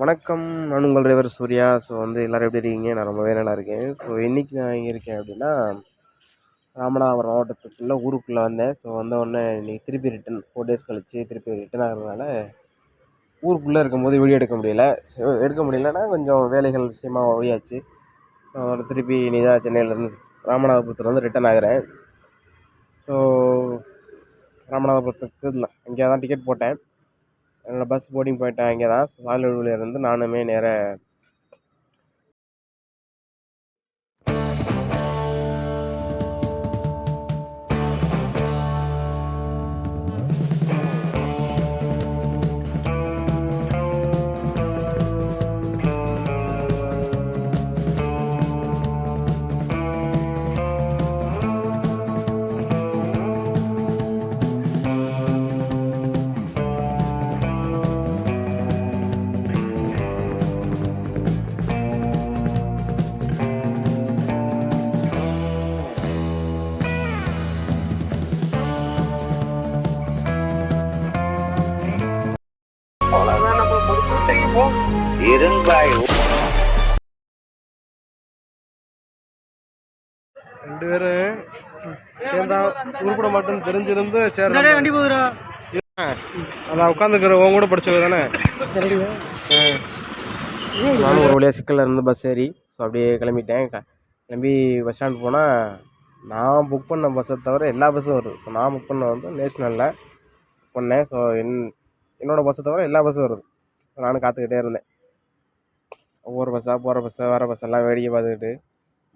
வணக்கம். நான் உங்கள் டிரைவர் சூர்யா. எல்லோரும் எப்படி இருக்கீங்க? நான் ரொம்பவே நல்லா இருக்கேன். இன்றைக்கி நான் எங்கே இருக்கேன் அப்படின்னா, ராமநாதபுரம் மாவட்டத்துக்குள்ளே ஊருக்குள்ளே வந்தேன். வந்த உடனே இன்றைக்கி திருப்பி ரிட்டன் 4 டேஸ் கழித்து திருப்பி ரிட்டன் ஆகிறதுனால ஊருக்குள்ளே இருக்கும்போது வீடியோ எடுக்க முடியல. எடுக்க முடியலன்னா கொஞ்சம் வேலைகள் விஷயமா ஓடியாச்சு. திருப்பி இனி தான் சென்னையிலேருந்து ராமநாதபுரத்துலேருந்து ரிட்டன் ஆகிறேன். ராமநாதபுரத்துக்கு அங்கே தான் டிக்கெட் போட்டேன். என்னோடய பஸ் போர்டிங் பாயிண்ட் அங்கே தான். சாயல்குடியிலேருந்து நானுமே நேராக ரெண்டு பேரும் சேர்ந்தா உருப்பிட மாட்டேன்னு தெரிஞ்சிருந்து அதான் உட்காந்துக்கிறவங்க கூட படிச்சது தானே. நானும் ஒரு வழியாக சிக்கலில் இருந்து பஸ் ஏறி அப்படியே கிளம்பிட்டேன். கிளம்பி பஸ் ஸ்டாண்ட் போனால் நான் புக் பண்ண பஸ்ஸை தவிர எல்லா பஸ்ஸும் வருது. நான் புக் பண்ண வந்து நேஷ்னலில் புக் பண்ணேன். என்னோடய பஸ்ஸை தவிர எல்லா பஸ்ஸும் வருது. நானும் காத்துக்கிட்டே இருந்தேன். ஒவ்வொரு பஸ்ஸாக போகிற பஸ்ஸை வர பஸ்ஸெல்லாம் வேடிக்கை பார்த்துக்கிட்டு,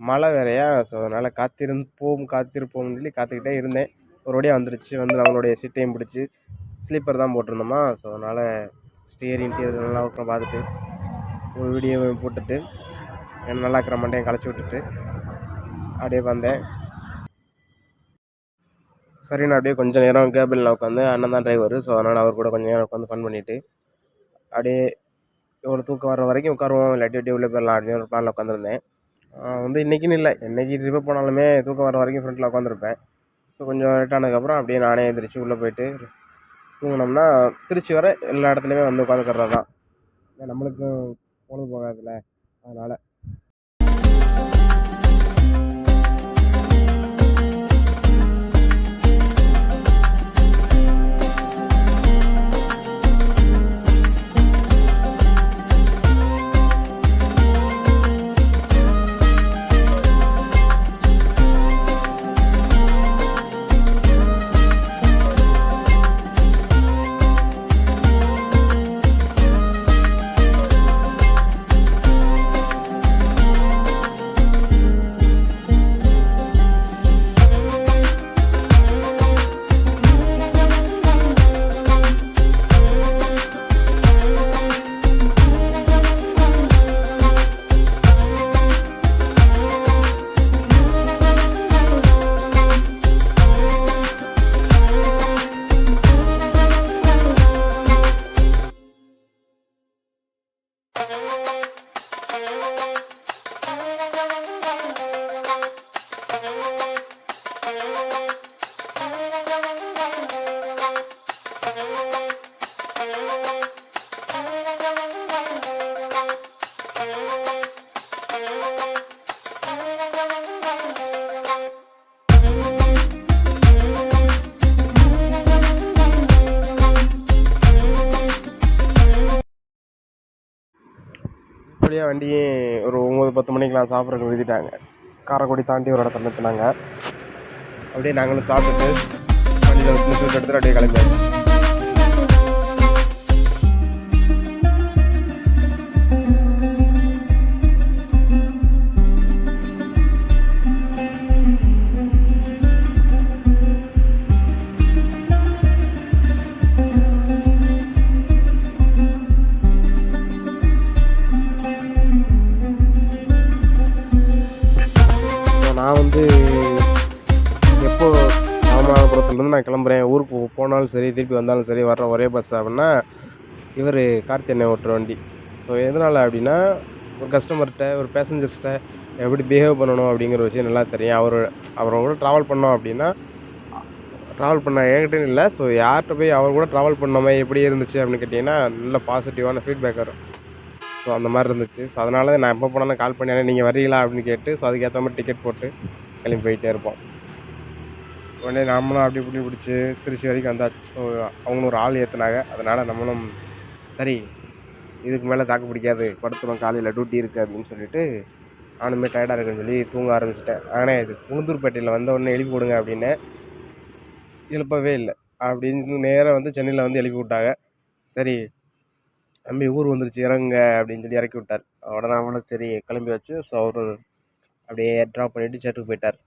மழை வேறையா. அதனால் காத்திருப்போம்னு சொல்லி காத்துக்கிட்டே இருந்தேன். ஒரு வழியாக வந்துருச்சு. நம்மளுடைய சீட்டையும் பிடிச்சி ஸ்லீப்பர் தான் போட்டிருந்தோமா. அதனால் ஸ்டியரிங் இதெல்லாம் பார்த்துட்டு ஒரு வீடியோ போட்டுட்டு நல்லா இருக்கிற மண்டையும் களைச்சி விட்டுட்டு அப்படியே வந்தேன். சரி, நான் அப்படியே கொஞ்சம் நேரம் கேபிளில் உட்காந்து, அண்ணன் தான் டிரைவர். அதனால் அவர் கூட கொஞ்சம் நேரம் உட்காந்து ஃபன் பண்ணிவிட்டு அப்படியே ஒரு தூக்கம் வர வரைக்கும் உட்காருவோம், இல்லாட்டி வெட்டி உள்ளே போயிடலாம் அப்படின்னு ஒரு பிளானில் உட்காந்துருந்தேன். இன்றைக்கின்னு இல்லை, என்றைக்கு ட்ரிப்பு போனாலுமே தூக்கம் வர வரைக்கும் ஃப்ரெண்டில் உட்காந்துருப்பேன். கொஞ்சம் லேட் ஆனதுக்கப்புறம் அப்படியே நானே எழுந்திரிச்சு உள்ளே போயிட்டு தூங்கினோம்னா திருச்சி வர எல்லா இடத்துலையுமே வந்து உட்காந்துக்கிறது தான். நம்மளுக்கும் பொழுது போகாதுல்ல, அதனால். அப்படியே வண்டியும் ஒரு 9-10 மணிக்கெலாம் சாப்பிட்றதுக்கு விதிட்டாங்க. காரைக்குடி தாண்டி ஒரு இடத்துல நிறுத்தினாங்க. அப்படியே நாங்களும் சாப்பிட்டுட்டு வண்டியில் எடுத்துகிட்டு அப்படியே கிளம்பியாச்சு. நான் எப்போ ராமநாதபுரத்துலேருந்து நான் கிளம்புறேன், ஊருக்கு போனாலும் சரி திருப்பி வந்தாலும் சரி வர்ற ஒரே பஸ் அப்படின்னா இவர் கார்த்தி அண்ணன் ஓட்டுற வண்டி. எதனால் அப்படின்னா, ஒரு கஸ்டமர்கிட்ட ஒரு பேசஞ்சர்ஸ்கிட்ட எப்படி பிஹேவ் பண்ணணும் அப்படிங்கிற விஷயம் நல்லா தெரியும். அவரோட ட்ராவல் பண்ணோம் அப்படின்னா, ட்ராவல் பண்ண என்கிட்டன்னு இல்லை, யார்கிட்ட போய் அவர் கூட ட்ராவல் பண்ணோமே எப்படி இருந்துச்சு அப்படின்னு கேட்டிங்கன்னா நல்ல பாசிட்டிவான ஃபீட்பேக் வரும். ஸோ அந்த மாதிரி இருந்துச்சு. ஸோ அதனால் நான் எப்போ போனாலும் கால் பண்ணி நீங்கள் வரீங்களா அப்படின்னு கேட்டு ஸோ அதுக்கேற்ற மாதிரி டிக்கெட் போட்டு கிளம்பி போயிட்டே இருப்போம். உடனே நம்மளும் அப்படி இப்படி பிடிச்சி திருச்சி வரைக்கும் வந்தாச்சு. ஸோ அவங்களும் ஒரு ஆள் ஏற்றுனாங்க. அதனால் நம்மளும் சரி இதுக்கு மேலே தாக்கு பிடிக்காது, படுத்துடும், காலையில் டியூட்டி இருக்குது அப்படின்னு சொல்லிட்டு நானுமே டயர்டாக இருக்குன்னு சொல்லி தூங்க ஆரம்பிச்சிட்டேன். ஆனால் இது உளுந்தூர்பேட்டையில் வந்த உடனே எழுப்பி விடுங்க அப்படின்னு எழுப்பவே இல்லை. அப்படின்னு நேராக வந்து சென்னையில் வந்து எழுப்பி விட்டாங்க. சரி தம்பி ஊர் வந்துருச்சு இறங்குங்க அப்படின்னு சொல்லி இறக்கி விட்டார். உடனே அவனும் சரி கிளம்பி வச்சு ஸோ அவரு அப்படியே ட்ராப் பண்ணிவிட்டு சேட்டுக்கு போயிட்டார்.